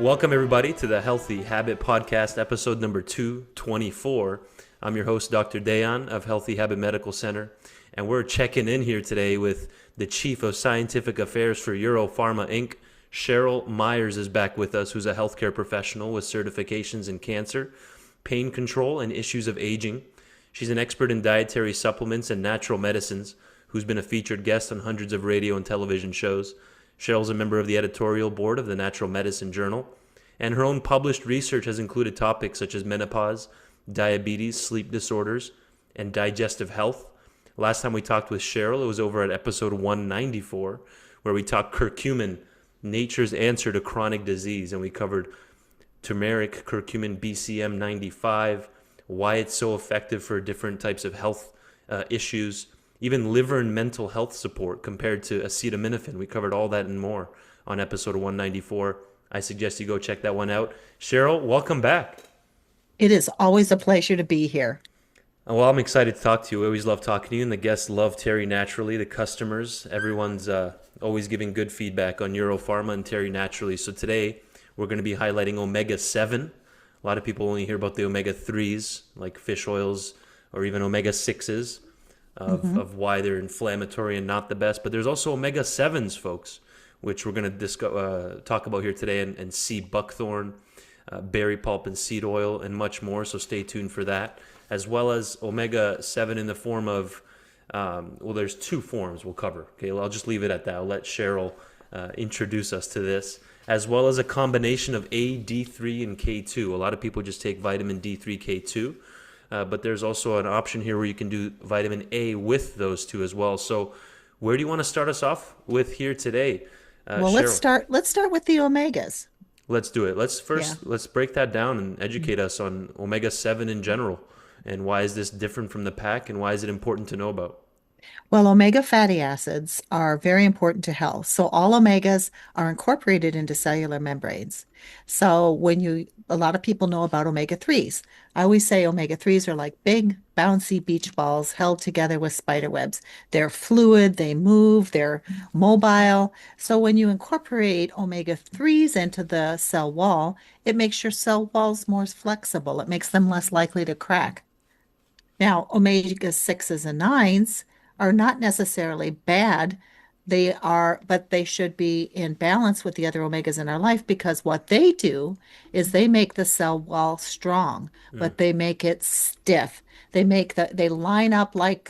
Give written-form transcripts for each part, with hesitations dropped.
Welcome, everybody, to the Healthy Habit Podcast, episode number 224. I'm your host, Dr. Dayan of Healthy Habit Medical Center, and we're checking in here today with the Chief of Scientific Affairs for EuroPharma, Inc., Cheryl Myers is back with us, who's a healthcare professional with certifications in cancer, pain control, and issues of aging. She's an expert in dietary supplements and natural medicines, who's been a featured guest on hundreds of radio and television shows. Cheryl's a member of the editorial board of the Natural Medicine Journal, and her own published research has included topics such as menopause, diabetes, sleep disorders, and digestive health. Last time we talked with Cheryl, it was over at episode 194, where we talked curcumin, nature's answer to chronic disease, and we covered turmeric, curcumin BCM 95, why it's so effective for different types of health issues, even liver and mental health support compared to acetaminophen. We covered all that and more on episode 194. I suggest you go check that one out. Cheryl, welcome back. It is always a pleasure to be here. Well, I'm excited to talk to you. I always love talking to you, and the guests love Terry Naturally, the customers. Everyone's always giving good feedback on EuroPharma and Terry Naturally. So today, we're going to be highlighting omega-7. A lot of people only hear about the omega-3s, like fish oils, or even omega-6s. Of why they're inflammatory and not the best. But there's also omega-7s, folks, which we're going to talk about here today, and sea buckthorn, berry pulp and seed oil, and much more. So stay tuned for that, as well as omega-7 in the form of, there's two forms we'll cover. Okay, I'll just leave it at that. I'll let Cheryl introduce us to this, as well as a combination of A, D3, and K2. A lot of people just take vitamin D3, K2. But there's also an option here where you can do vitamin A with those two as well. So where do you want to start us off with here today, Well, Cheryl? let's start with the omegas. Let's do it. Yeah. Let's break that down and educate us on omega-7 in general, and why is this different from the pack, and why is it important to know about? Well, omega fatty acids are very important to health. So all omegas are incorporated into cellular membranes. So a lot of people know about omega 3s. I always say omega 3s are like big, bouncy beach balls held together with spider webs. They're fluid, they move, they're mobile. So when you incorporate omega 3s into the cell wall, it makes your cell walls more flexible. It makes them less likely to crack. Now, omega 6s and 9s are not necessarily bad. But they should be in balance with the other omegas in our life, because what they do is they make the cell wall strong, Mm, but they make it stiff. They line up like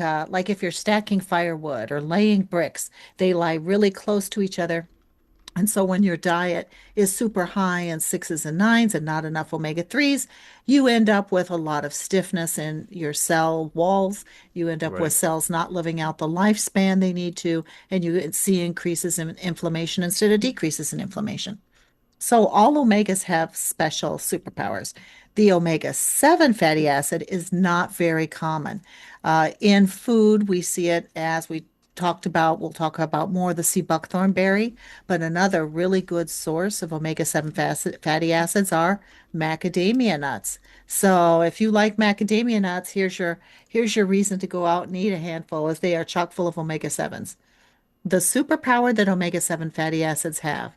if you're stacking firewood or laying bricks, they lie really close to each other. And so when your diet is super high in sixes and nines and not enough omega 3s, you end up with a lot of stiffness in your cell walls. You end up with right. cells not living out the lifespan they need to, and you see increases in inflammation instead of decreases in inflammation. So all omegas have special superpowers. The omega-7 fatty acid is not very common. In food, we see it as we'll talk about more the sea buckthorn berry, but another really good source of omega-7 fatty acids are macadamia nuts. So if you like macadamia nuts, here's your reason to go out and eat a handful, as they are chock full of omega-7s. The superpower that omega-7 fatty acids have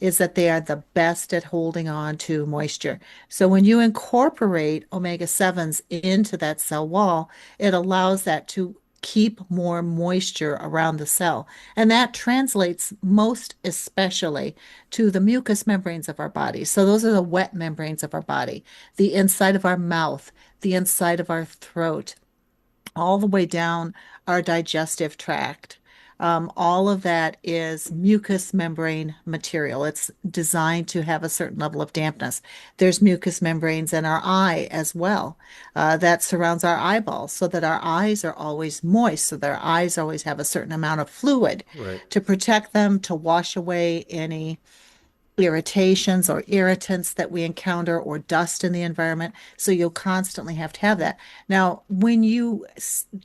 is that they are the best at holding on to moisture. So when you incorporate omega-7s into that cell wall, it allows that to keep more moisture around the cell. And that translates most especially to the mucous membranes of our body. So those are the wet membranes of our body, the inside of our mouth, the inside of our throat, all the way down our digestive tract. All of that is mucous membrane material. It's designed to have a certain level of dampness. There's mucous membranes in our eye as well, that surrounds our eyeballs, so that our eyes are always moist, so that our eyes always have a certain amount of fluid Right. to protect them, to wash away any irritations or irritants that we encounter, or dust in the environment. So you'll constantly have to have that. Now, when you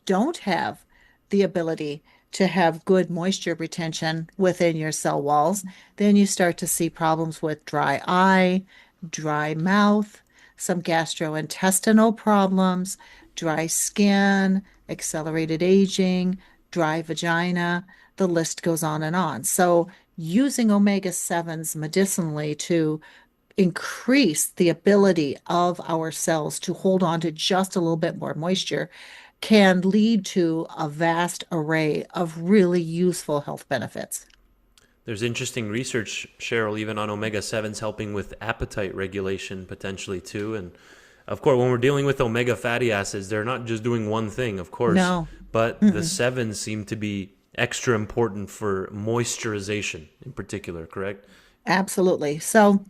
don't have the ability to have good moisture retention within your cell walls, then you start to see problems with dry eye, dry mouth, some gastrointestinal problems, dry skin, accelerated aging, dry vagina. The list goes on and on. So using omega 7s medicinally to increase the ability of our cells to hold on to just a little bit more moisture can lead to a vast array of really useful health benefits. There's interesting research, Cheryl, even on omega 7s helping with appetite regulation potentially too. And of course, when we're dealing with omega fatty acids, they're not just doing one thing, of course, No. but the Mm-mm. sevens seem to be extra important for moisturization in particular, correct? Absolutely. So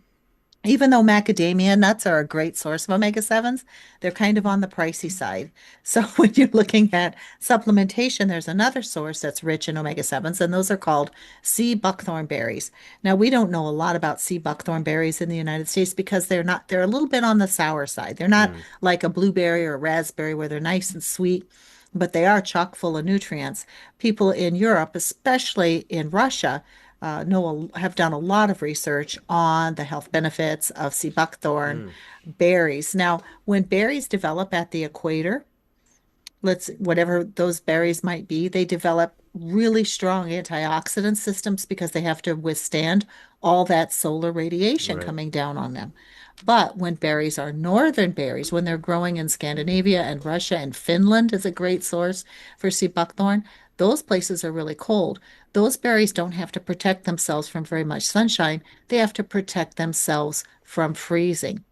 even though macadamia nuts are a great source of omega-7s, they're kind of on the pricey side. So when you're looking at supplementation, there's another source that's rich in omega-7s, and those are called sea buckthorn berries. Now, we don't know a lot about sea buckthorn berries in the United States because they're a little bit on the sour side. They're not Mm, like a blueberry or a raspberry where they're nice and sweet, but they are chock full of nutrients. People in Europe, especially in Russia, have done a lot of research on the health benefits of sea buckthorn mm, berries. Now, when berries develop at the equator, whatever those berries might be, they develop really strong antioxidant systems because they have to withstand all that solar radiation right. coming down on them. But when berries are northern berries, when they're growing in Scandinavia and Russia and Finland is a great source for sea buckthorn, those places are really cold. Those berries don't have to protect themselves from very much sunshine. They have to protect themselves from freezing.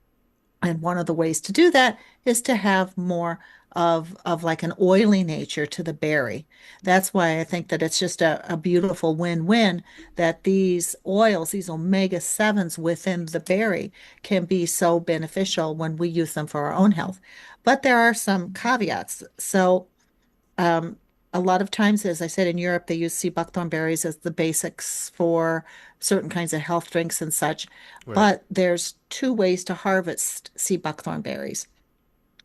And one of the ways to do that is to have more of like an oily nature to the berry. That's why I think that it's just a beautiful win-win that these oils, these omega-7s within the berry can be so beneficial when we use them for our own health. But there are some caveats. So um, a lot of times, as I said, in Europe, they use sea buckthorn berries as the basics for certain kinds of health drinks and such. Right. But there's two ways to harvest sea buckthorn berries.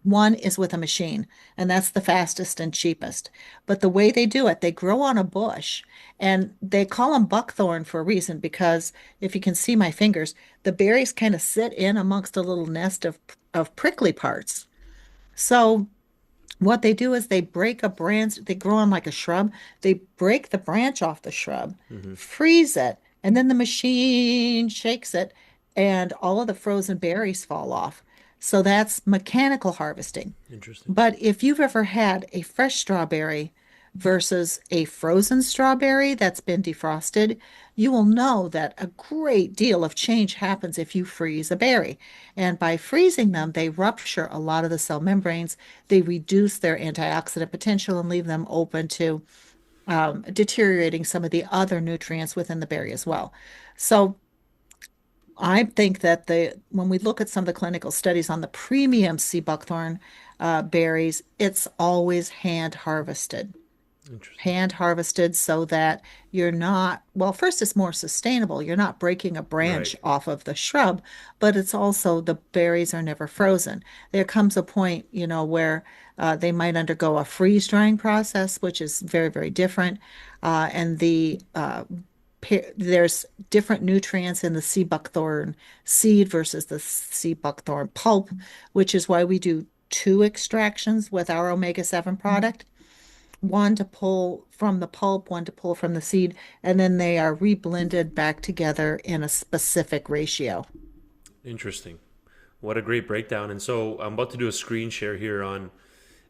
One is with a machine, and that's the fastest and cheapest. But the way they do it, they grow on a bush, and they call them buckthorn for a reason because if you can see my fingers, the berries kind of sit in amongst a little nest of prickly parts. So what they do is they break a branch, they grow on like a shrub. They break the branch off the shrub, Hmm. freeze it, and then the machine shakes it, and all of the frozen berries fall off. So that's mechanical harvesting. Interesting. But if you've ever had a fresh strawberry versus a frozen strawberry that's been defrosted, you will know that a great deal of change happens if you freeze a berry. And by freezing them, they rupture a lot of the cell membranes. They reduce their antioxidant potential and leave them open to deteriorating some of the other nutrients within the berry as well. So I think that when we look at some of the clinical studies on the premium sea buckthorn berries, it's always Interesting. hand harvested so that you're not, well, first, it's more sustainable. You're not breaking a Right. branch off of the shrub, but it's also the berries are never frozen. There comes a point, where they might undergo a freeze drying process, which is very, very different. And there's different nutrients in the sea buckthorn seed versus the sea buckthorn pulp, which is why we do two extractions with our omega-7 product, one to pull from the pulp, one to pull from the seed, and then they are reblended back together in a specific ratio. Interesting. What a great breakdown. And so I'm about to do a screen share here on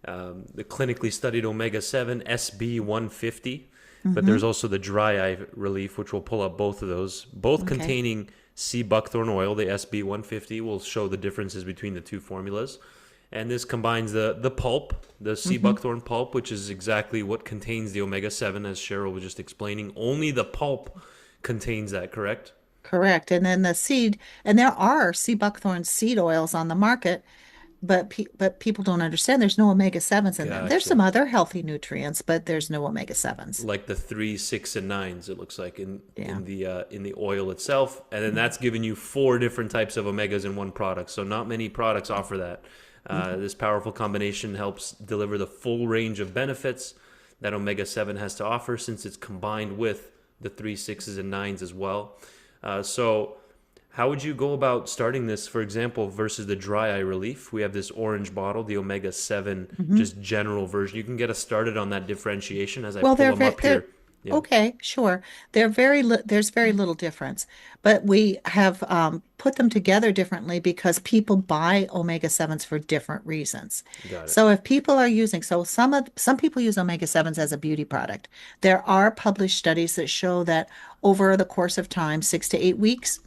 the clinically studied omega 7 SB-150, but Hmm. there's also the dry eye relief, which will pull up both of those, both Okay. containing sea buckthorn oil. The SB-150 will show the differences between the two formulas. And this combines the pulp, the sea Hmm. buckthorn pulp, which is exactly what contains the omega 7, as Cheryl was just explaining. Only the pulp contains that, correct? Correct. And then the seed, and there are sea buckthorn seed oils on the market, but people don't understand there's no omega-7s in them. There's Gotcha. some other healthy nutrients, but there's no omega-7s. Like the 3, 6, and 9s. It looks like in Yeah. in the oil itself, and then that's giving you four different types of omegas in one product. So not many products offer that. Mhm. This powerful combination helps deliver the full range of benefits that omega 7 has to offer, since it's combined with the 3, 6s, and 9s as well. So how would you go about starting this, for example, versus the dry eye relief? We have this orange bottle, the omega 7, Mhm. just general version. You can get us started on that differentiation as I Well, pull they're them very, up here. Yeah, Okay, sure. There's very little difference, but we have put them together differently because people buy omega 7s for different reasons. got it. So if people are using, so some people use omega 7s as a beauty product. There are published studies that show that over the course of time, 6 to 8 weeks,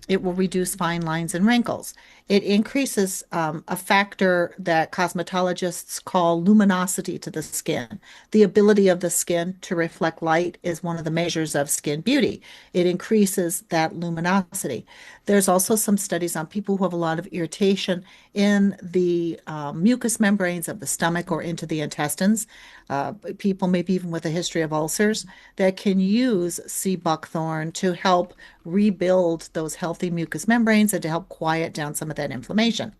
it will reduce fine lines and wrinkles. It increases a factor that cosmetologists call luminosity to the skin. The ability of the skin to reflect light is one of the measures of skin beauty. It increases that luminosity. There's also some studies on people who have a lot of irritation in the mucous membranes of the stomach or into the intestines. People, maybe even with a history of ulcers, that can use sea buckthorn to help rebuild those healthy mucous membranes and to help quiet down some of that inflammation.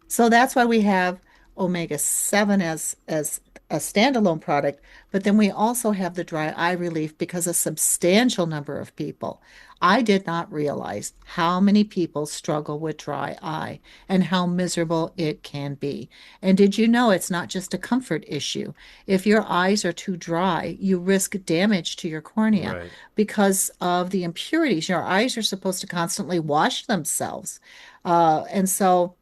So that's why we have omega 7 as a standalone product, but then we also have the dry eye relief because a substantial number of people. I did not realize how many people struggle with dry eye and how miserable it can be. And did you know it's not just a comfort issue? If your eyes are too dry, you risk damage to your cornea Right. because of the impurities. Your eyes are supposed to constantly wash themselves. And so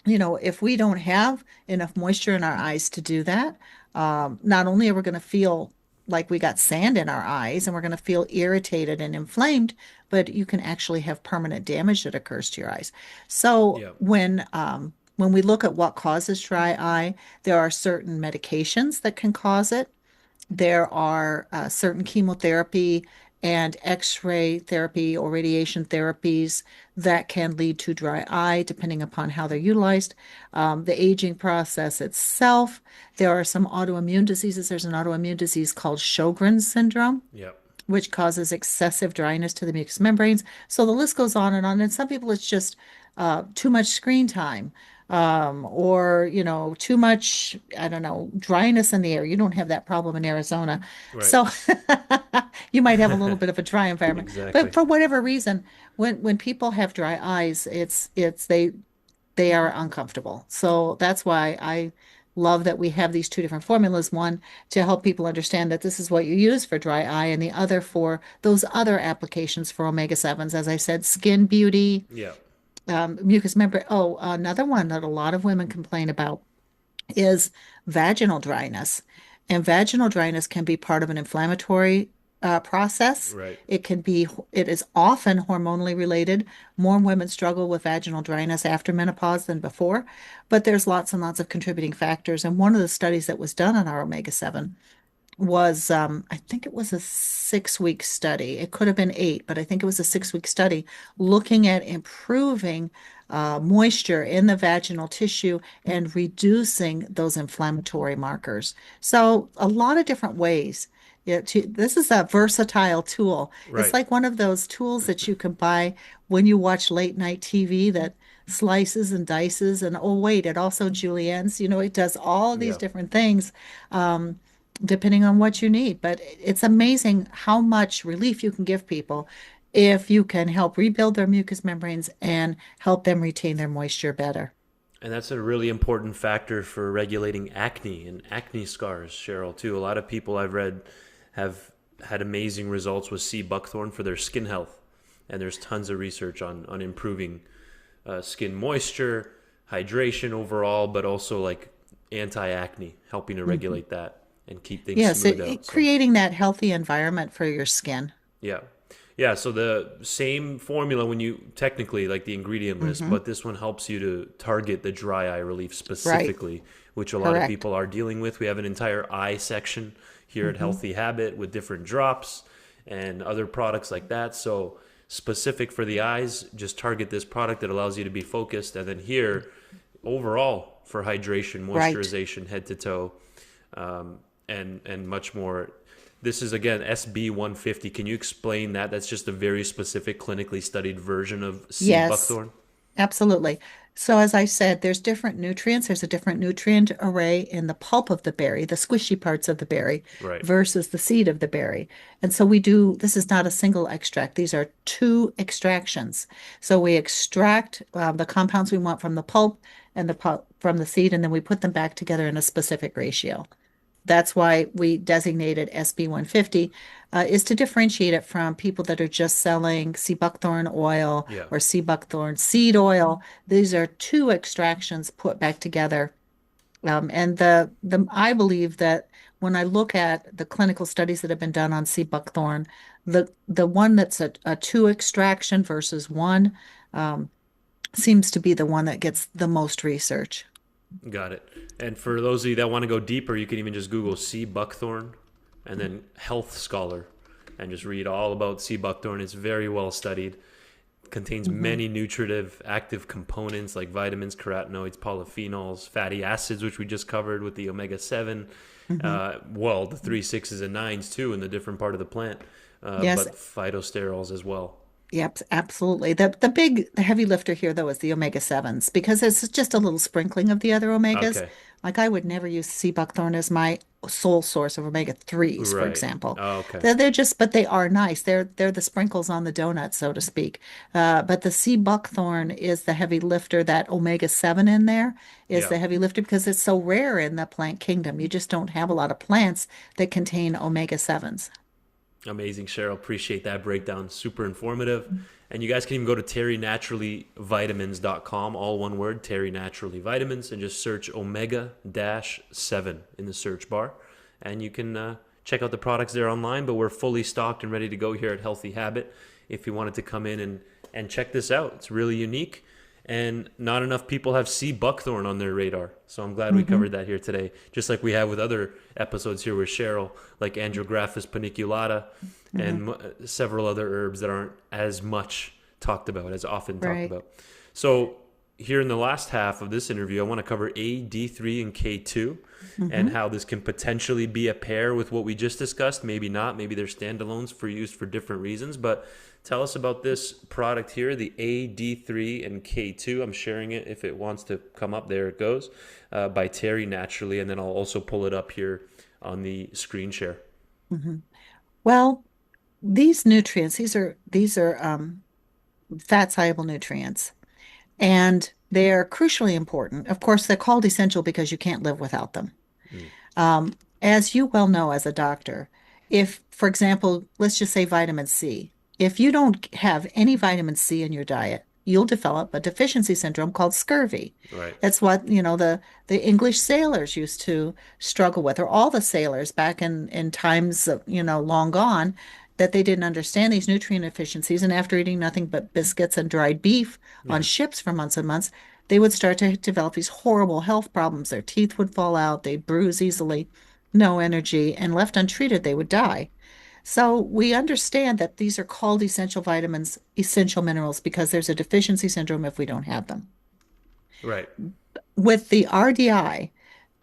if we don't have enough moisture in our eyes to do that, not only are we going to feel like we got sand in our eyes and we're going to feel irritated and inflamed, but you can actually have permanent damage that occurs to your eyes. So Yeah. when we look at what causes dry eye, there are certain medications that can cause it. There are certain chemotherapy and X-ray therapy or radiation therapies that can lead to dry eye, depending upon how they're utilized. The aging process itself, there are some autoimmune diseases. There's an autoimmune disease called Sjogren's syndrome, Yeah. which causes excessive dryness to the mucous membranes. So the list goes on and on. And some people, it's just too much screen time, or, too much, I don't know, dryness in the air. You don't have that problem in Arizona. Right. So you might have a little bit of a dry environment. But Exactly. for whatever reason, when people have dry eyes, they are uncomfortable. So that's why I love that we have these two different formulas. One to help people understand that this is what you use for dry eye, and the other for those other applications for omega 7s. As I said, skin beauty, Yeah. mucous membrane. Oh, another one that a lot of women complain about is vaginal dryness. And vaginal dryness can be part of an inflammatory process. Right. It is often hormonally related. More women struggle with vaginal dryness after menopause than before, but there's lots and lots of contributing factors. And one of the studies that was done on our omega 7 was, I think it was a 6 week study. It could have been eight, but I think it was a 6 week study looking at improving moisture in the vaginal tissue and reducing those inflammatory markers. So, a lot of different ways. This is a versatile tool. It's Right. like one of those tools that you can buy when you watch late night TV that slices and dices, and oh, wait, it also juliennes. It does all of these Yeah. different things. Depending on what you need. But it's amazing how much relief you can give people if you can help rebuild their mucous membranes and help them retain their moisture better. And that's a really important factor for regulating acne and acne scars, Cheryl, too. A lot of people I've read have had amazing results with sea buckthorn for their skin health. And there's tons of research on improving skin moisture, hydration overall, but also like anti acne, helping to Mhm. regulate that and keep things Yes, smoothed out. So, creating that healthy environment for your skin. yeah. Yeah, so the same formula when you technically like the ingredient list, Hmm. but this one helps you to target the dry eye relief Right, specifically, which a lot of correct. people are dealing with. We have an entire eye section here at Hmm. Healthy Habit with different drops and other products like that. So, specific for the eyes, just target this product that allows you to be focused. And then here, overall, for hydration, Right. moisturization, head to toe, and much more. This is again SB-150. Can you explain that? That's just a very specific clinically studied version of sea Yes. buckthorn. Absolutely. So, as I said, there's different nutrients. There's a different nutrient array in the pulp of the berry, the squishy parts of the berry, Right. versus the seed of the berry. And so this is not a single extract. These are two extractions. So we extract the compounds we want from the pulp and from the seed, and then we put them back together in a specific ratio. That's why we designated SB-150 is to differentiate it from people that are just selling sea buckthorn oil Yeah. or sea buckthorn seed oil. These are two extractions put back together. And the I believe that when I look at the clinical studies that have been done on sea buckthorn, the one that's a two extraction versus one seems to be the one that gets the most research. Got it. And for those of you that want to go deeper, you can even just Google sea buckthorn and then health scholar and just read all about sea buckthorn. It's very well studied. Contains Hmm. many nutritive active components like vitamins, carotenoids, polyphenols, fatty acids, which we just covered with the omega 7. Hmm. Well, the three sixes and nines too in the different part of the plant, Yes. but phytosterols as well. Yep, absolutely. The heavy lifter here though is the omega 7s because it's just a little sprinkling of the other omegas. Okay. Like I would never use sea buckthorn as my sole source of omega 3s, for Right. example. Oh, okay. They're just, but they are nice. They're the sprinkles on the donut, so to speak. But the sea buckthorn is the heavy lifter. That omega 7 in there is Yeah. the heavy lifter because it's so rare in the plant kingdom. You just don't have a lot of plants that contain omega 7s. Amazing, Cheryl. Appreciate that breakdown. Super informative. And you guys can even go to terrynaturallyvitamins.com, all one word, Terry Naturally Vitamins, and just search omega 7 in the search bar. And you can check out the products there online, but we're fully stocked and ready to go here at Healthy Habit if you wanted to come in and check this out. It's really unique. And not enough people have sea buckthorn on their radar. So I'm glad we Hmm. covered that here today, just like we have with other episodes here with Cheryl, like Andrographis paniculata Hmm. and several other herbs that aren't as much talked about, as often talked Right. about. So here in the last half of this interview, I want to cover A, D3, and K2 and Hmm. how this can potentially be a pair with what we just discussed. Maybe not. Maybe they're standalones for use for different reasons. But tell us about this product here, the A, D3, and K2. I'm sharing it if it wants to come up. There it goes, by Terry Naturally. And then I'll also pull it up here on the screen share. Hmm. Well, these nutrients, these are fat soluble nutrients, and they are crucially important. Of course, they're called essential because you can't live without them. Mm, As you well know as a doctor, if, for example, let's just say vitamin C, if you don't have any vitamin C in your diet, you'll develop a deficiency syndrome called scurvy. right. That's what, the English sailors used to struggle with, or all the sailors back in times of, long gone, that they didn't understand these nutrient deficiencies. And after eating nothing but biscuits and dried beef on Yeah. ships for months and months, they would start to develop these horrible health problems. Their teeth would fall out, they'd bruise easily, no energy, and left untreated, they would die. So we understand that these are called essential vitamins, essential minerals, because there's a deficiency syndrome if we don't have them. Right. With the RDI,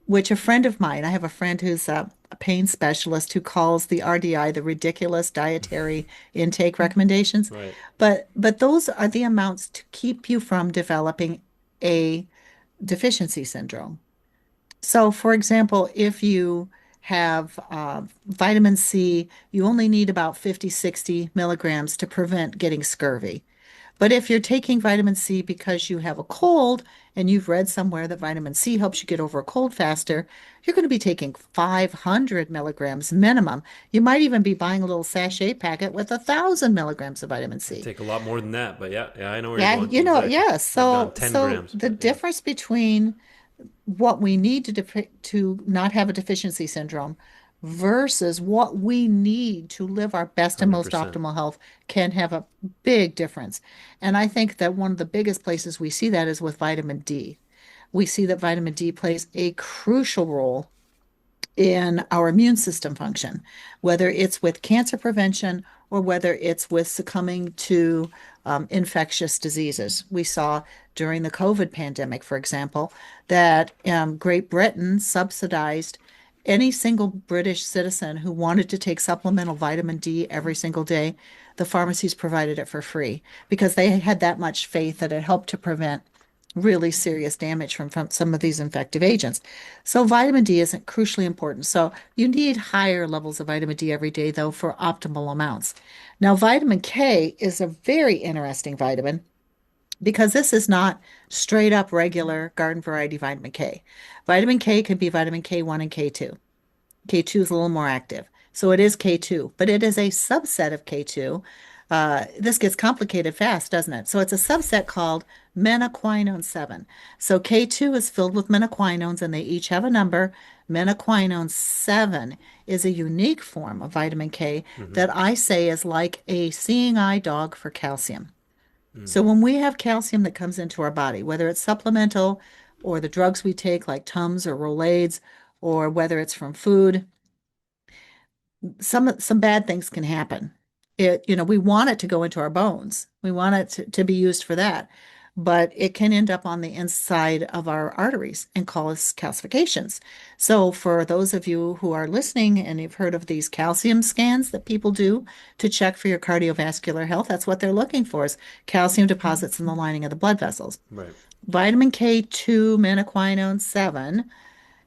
which a friend of mine, I have a friend who's a pain specialist who calls the RDI the ridiculous dietary intake recommendations, Right. but those are the amounts to keep you from developing a deficiency syndrome. So, for example, if you have vitamin C, you only need about 50, 60 milligrams to prevent getting scurvy. But if you're taking vitamin C because you have a cold and you've read somewhere that vitamin C helps you get over a cold faster, you're going to be taking 500 milligrams minimum. You might even be buying a little sachet packet with 1,000 milligrams of vitamin I C. take a lot more than that, but yeah, yeah, I know where you're Yeah, going. Exactly. yeah. I've gone So, 10 so grams, the but yeah. difference between what we need to not have a deficiency syndrome versus what we need to live our best and most 100%. optimal health can have a big difference. And I think that one of the biggest places we see that is with vitamin D. We see that vitamin D plays a crucial role in our immune system function, whether it's with cancer prevention or whether it's with succumbing to infectious diseases. We saw during the COVID pandemic, for example, that Great Britain subsidized any single British citizen who wanted to take supplemental vitamin D every single day. The pharmacies provided it for free because they had that much faith that it helped to prevent really serious damage from some of these infective agents. So vitamin D isn't crucially important. So you need higher levels of vitamin D every day, though, for optimal amounts. Now, vitamin K is a very interesting vitamin because this is not straight up regular garden variety vitamin K. Vitamin K can be vitamin K1 and K2. K2 is a little more active. So it is K2, but it is a subset of K2. This gets complicated fast, doesn't it? So it's a subset called menaquinone 7. So K2 is filled with menaquinones and they each have a number. Menaquinone 7 is a unique form of vitamin K Hmm. that I say is like a seeing eye dog for calcium. Mm. So when we have calcium that comes into our body, whether it's supplemental or the drugs we take like Tums or Rolaids, or whether it's from food, some bad things can happen. We want it to go into our bones. We want it to be used for that, but it can end up on the inside of our arteries and cause calcifications. So for those of you who are listening and you've heard of these calcium scans that people do to check for your cardiovascular health, that's what they're looking for is calcium deposits in the lining of the blood vessels. Right. Vitamin K2, menaquinone 7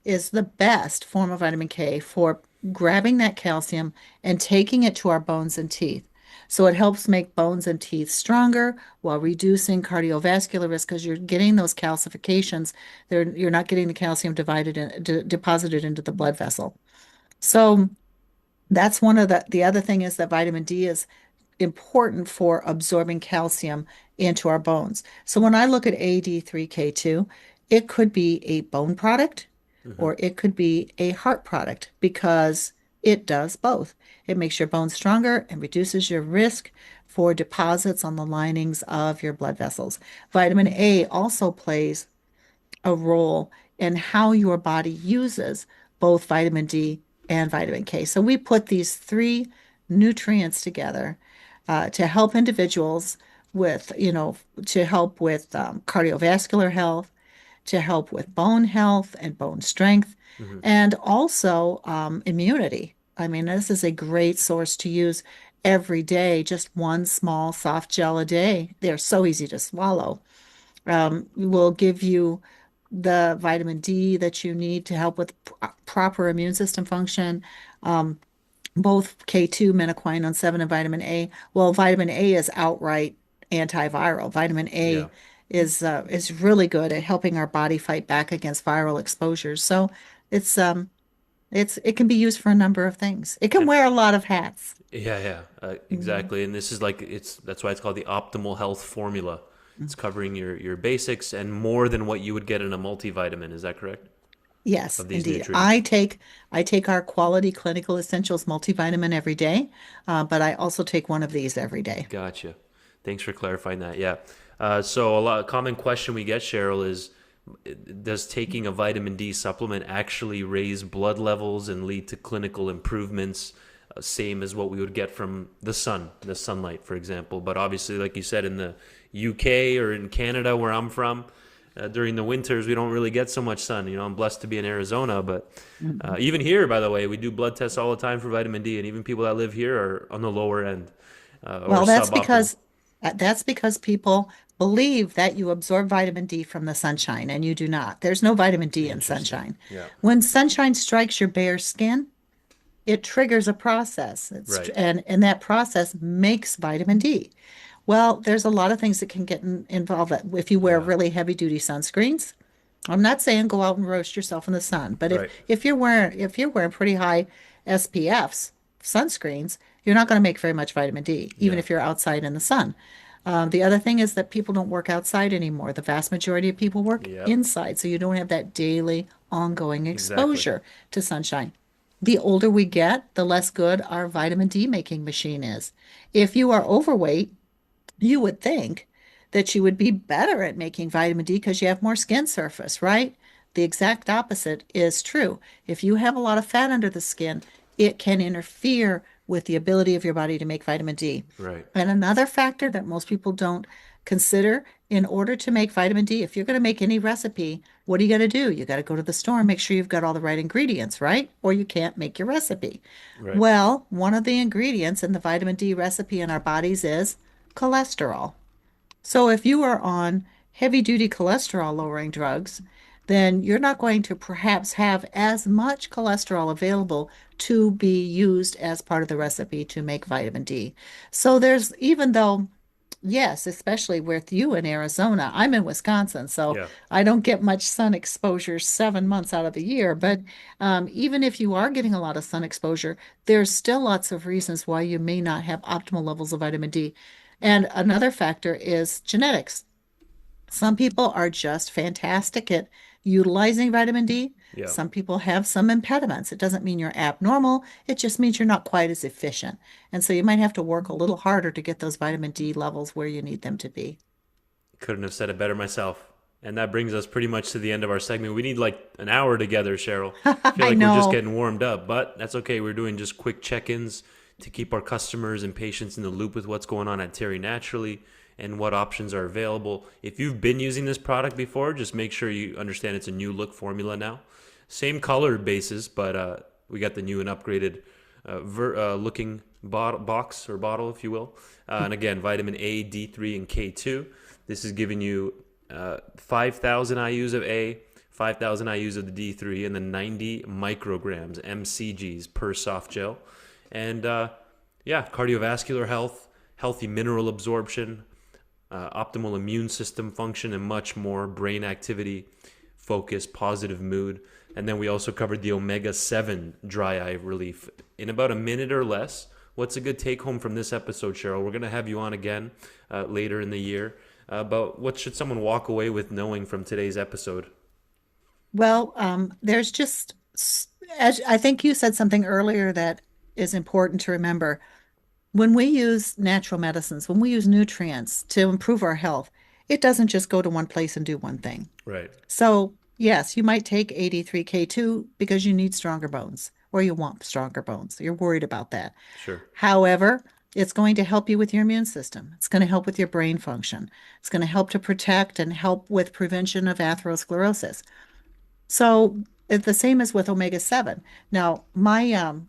is the best form of vitamin K for grabbing that calcium and taking it to our bones and teeth. So it helps make bones and teeth stronger while reducing cardiovascular risk because you're getting those calcifications. You're not getting the calcium deposited into the blood vessel. So that's one of the other thing is that vitamin D is important for absorbing calcium into our bones. So when I look at AD3K2, it could be a bone product Hmm. or it could be a heart product because it does both. It makes your bones stronger and reduces your risk for deposits on the linings of your blood vessels. Vitamin A also plays a role in how your body uses both vitamin D and vitamin K. So we put these three nutrients together to help individuals with, to help with cardiovascular health, to help with bone health and bone strength, Hmm. and also immunity. I mean, this is a great source to use every day, just one small soft gel a day. They're so easy to swallow. Will give you the vitamin D that you need to help with proper immune system function. Um, both K2, menaquinone 7, and vitamin A. Well, vitamin A is outright antiviral. Vitamin Yeah. A is really good at helping our body fight back against viral exposures. So it's it can be used for a number of things. It can And wear a lot of hats. yeah, yeah, Mhm. exactly. And this is like that's why it's called the optimal health formula. It's covering your basics and more than what you would get in a multivitamin. Is that correct? Yes, Of these indeed. nutrients. I take our Quality Clinical Essentials multivitamin every day, but I also take one of these every day. Gotcha. Thanks for clarifying that. Yeah. So a common question we get, Cheryl, is does taking a vitamin D supplement actually raise blood levels and lead to clinical improvements, same as what we would get from the sunlight, for example? But obviously, like you said, in the UK or in Canada, where I'm from, during the winters, we don't really get so much sun. I'm blessed to be in Arizona, but Mhm. even here, by the way, we do blood tests all the time for vitamin D, and even people that live here are on the lower end or Well, suboptimal. that's because people believe that you absorb vitamin D from the sunshine, and you do not. There's no vitamin D in Interesting. sunshine. Yeah. When sunshine strikes your bare skin, it triggers a process. Right. And that process makes vitamin D. Well, there's a lot of things that can get involved. If you wear Yeah. really heavy duty sunscreens, I'm not saying go out and roast yourself in the sun, but Right. if you're wearing pretty high SPFs, sunscreens, you're not going to make very much vitamin D, even Yeah. if you're outside in the sun. The other thing is that people don't work outside anymore. The vast majority of people work Yep. inside, so you don't have that daily ongoing Exactly. exposure to sunshine. The older we get, the less good our vitamin D making machine is. If you are overweight, you would think that you would be better at making vitamin D because you have more skin surface, right? The exact opposite is true. If you have a lot of fat under the skin, it can interfere with the ability of your body to make vitamin D. Right. And another factor that most people don't consider in order to make vitamin D, if you're going to make any recipe, what do you got to do? You got to go to the store and make sure you've got all the right ingredients, right? Or you can't make your recipe. Right. Well, one of the ingredients in the vitamin D recipe in our bodies is cholesterol. So if you are on heavy duty cholesterol lowering drugs, then you're not going to perhaps have as much cholesterol available to be used as part of the recipe to make vitamin D. So even though Yes, especially with you in Arizona. I'm in Wisconsin, so Yeah. I don't get much sun exposure 7 months out of the year. But even if you are getting a lot of sun exposure, there's still lots of reasons why you may not have optimal levels of vitamin D. And another factor is genetics. Some people are just fantastic at utilizing vitamin D. Yeah. Some people have some impediments. It doesn't mean you're abnormal, it just means you're not quite as efficient. And so you might have to work a little harder to get those vitamin D levels where you need them to be. Couldn't have said it better myself. And that brings us pretty much to the end of our segment. We need like an hour together, Cheryl. I feel I like we're just know. getting warmed up, but that's okay. We're doing just quick check ins to keep our customers and patients in the loop with what's going on at Terry Naturally and what options are available. If you've been using this product before, just make sure you understand it's a new look formula now. Same color basis, but we got the new and upgraded looking box or bottle, if you will. And again, vitamin A, D3, and K2. This is giving you 5,000 IUs of A, 5,000 IUs of the D3, and then 90 micrograms, MCGs, per soft gel. And yeah, cardiovascular health, healthy mineral absorption, optimal immune system function, and much more, brain activity, focus, positive mood. And then we also covered the omega-7 dry eye relief in about a minute or less. What's a good take home from this episode, Cheryl? We're going to have you on again later in the year. But what should someone walk away with knowing from today's episode? Well, there's just, as I think you said something earlier that is important to remember. When we use natural medicines, when we use nutrients to improve our health, it doesn't just go to one place and do one thing. Right. So, yes, you might take 83K2 because you need stronger bones or you want stronger bones. You're worried about that. Sure. However, it's going to help you with your immune system. It's going to help with your brain function. It's going to help to protect and help with prevention of atherosclerosis. So it's the same as with omega-7. Now, my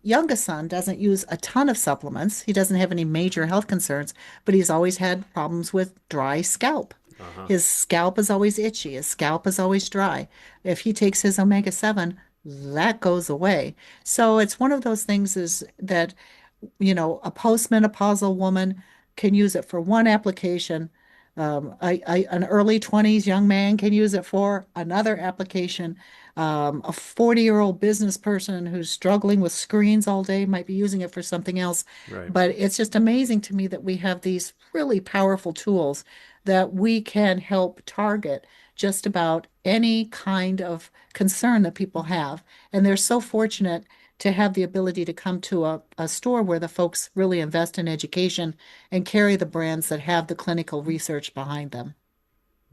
youngest son doesn't use a ton of supplements. He doesn't have any major health concerns, but he's always had problems with dry scalp. Uh-huh. His scalp is always itchy. His scalp is always dry. If he takes his omega-7, that goes away. So it's one of those things is that, a postmenopausal woman can use it for one application. An early 20s young man can use it for another application. A 40-year-old business person who's struggling with screens all day might be using it for something else. Right. But it's just amazing to me that we have these really powerful tools that we can help target just about any kind of concern that people have. And they're so fortunate to have the ability to come to a store where the folks really invest in education and carry the brands that have the clinical research behind them.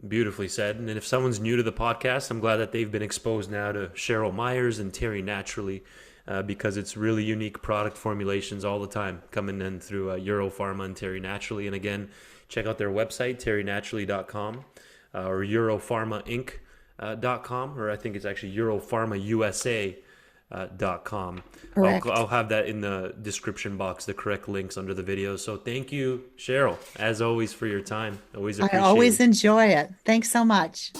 Beautifully said. And if someone's new to the podcast, I'm glad that they've been exposed now to Cheryl Myers and Terry Naturally, because it's really unique product formulations all the time coming in through EuroPharma and Terry Naturally. And again, check out their website, terrynaturally.com, or europharmainc.com, or I think it's actually europharmausa.com. Correct. I'll have that in the description box, the correct links under the video. So thank you, Cheryl, as always, for your time. Always I appreciate always it. enjoy it. Thanks so much.